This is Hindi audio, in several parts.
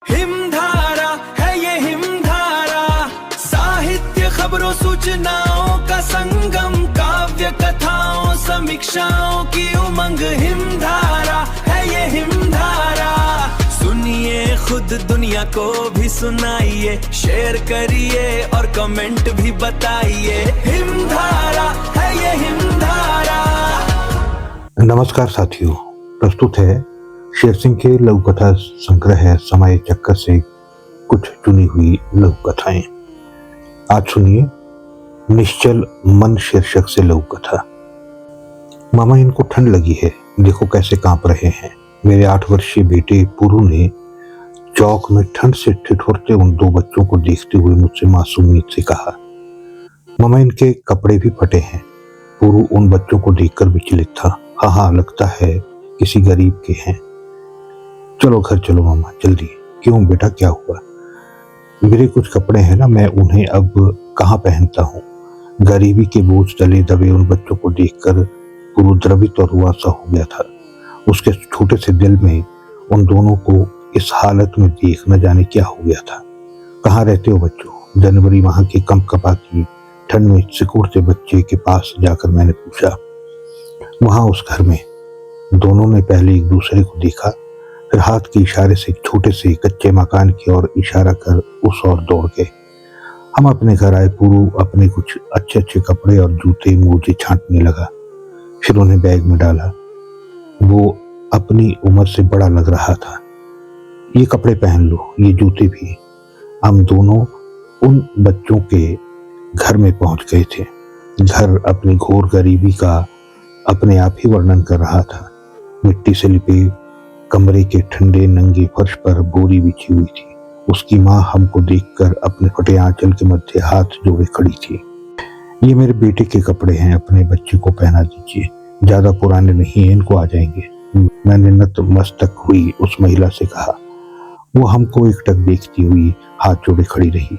हिमधारा है ये हिमधारा, साहित्य खबरों सूचनाओं का संगम, काव्य कथाओं समीक्षाओं की उमंग। हिमधारा है ये हिमधारा, सुनिए खुद दुनिया को भी सुनाइए, शेयर करिए और कमेंट भी बताइए। हिमधारा है ये हिमधारा। नमस्कार साथियों, प्रस्तुत है शेर सिंह के लघु कथा संग्रह समय चक्कर से कुछ चुनी हुई लघु कथाएं। आज सुनिए निश्चल मन शीर्षक से लघु कथा। मामा, इनको ठंड लगी है, देखो कैसे कांप रहे हैं। मेरे 8 वर्षीय बेटे पुरु ने चौक में ठंड से ठिठुरते उन 2 बच्चों को देखते हुए मुझसे मासूमियत से कहा, मामा इनके कपड़े भी फटे हैं। पुरु उन बच्चों को देखकर विचलित था। हाँ, लगता है किसी गरीब के हैं। चलो घर चलो मामा, जल्दी। क्यों बेटा, क्या हुआ? मेरे कुछ कपड़े हैं ना, मैं उन्हें अब कहाँ पहनता हूँ। गरीबी के बोझ तले दबे उन बच्चों को देखकर पुरु द्रवित और रुआसा हो गया था। उसके छोटे से दिल में उन दोनों को इस हालत में देख न जाने क्या हो गया था। कहाँ रहते हो बच्चों? जनवरी माह की कंपकपाती ठंड में सिकुड़ते बच्चे के पास जाकर मैंने पूछा। वहां उस घर में। दोनों ने पहले एक दूसरे को देखा, फिर हाथ के इशारे से एक छोटे से कच्चे मकान की ओर इशारा कर उस ओर दौड़ गए। हम अपने घर आए। पुरु अपने कुछ अच्छे अच्छे कपड़े और जूते मोजे छांटने लगा, फिर उन्हें बैग में डाला। वो अपनी उम्र से बड़ा लग रहा था। ये कपड़े पहन लो, ये जूते भी। हम दोनों उन बच्चों के घर में पहुंच गए थे। घर अपनी घोर गरीबी का अपने आप ही वर्णन कर रहा था। मिट्टी से लिपे कमरे के ठंडे नंगे फर्श पर बोरी बिछी हुई थी। उसकी माँ हमको देखकर अपने फटे आंचल के मध्य हाथ जोड़े खड़ी थी। ये मेरे बेटे के कपड़े हैं, अपने बच्चे को पहना दीजिए, ज्यादा पुराने नहीं हैं, इनको आ जाएंगे। मैंने नतमस्तक हुई उस महिला से कहा। वो हमको एकटक देखती हुई हाथ जोड़े खड़ी रही।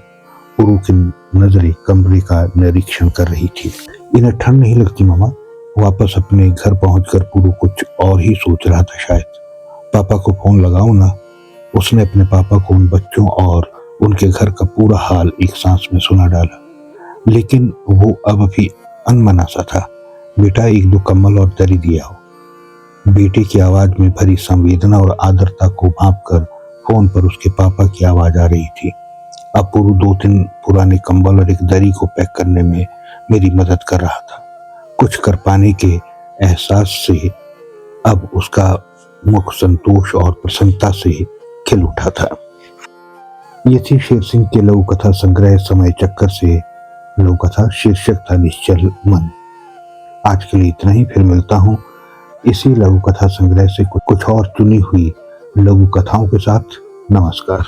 पुरु की नजरें कमरे का निरीक्षण कर रही थी। इन्हें ठंड नहीं लगती मामा? वापस अपने घर पहुंचकर पुरु कुछ और ही सोच रहा था शायद। पापा को फोन लगाओ ना। उसने अपने पापा को उन बच्चों और उनके घर का पूरा हाल एक सांस में सुना डाला, लेकिन वो अब भी अनमना सा था। बेटा 1-2 कंबल और दरी दिया हो। बेटे की आवाज में भरी संवेदना और आदरता को भांपकर फोन पर उसके पापा की आवाज आ रही थी। अब पुरु 2-3 पुराने कंबल और एक दरी को पैक करने में मेरी मदद कर रहा था। कुछ कर पाने के एहसास से अब उसका मुख संतोष और प्रसन्नता से खिल उठा था। ये थी शेर सिंह के लघु कथा संग्रह समय चक्कर से लघु कथा, शीर्षक था निश्चल मन। आज के लिए इतना ही, फिर मिलता हूँ इसी लघु कथा संग्रह से कुछ और चुनी हुई लघु कथाओं के साथ। नमस्कार।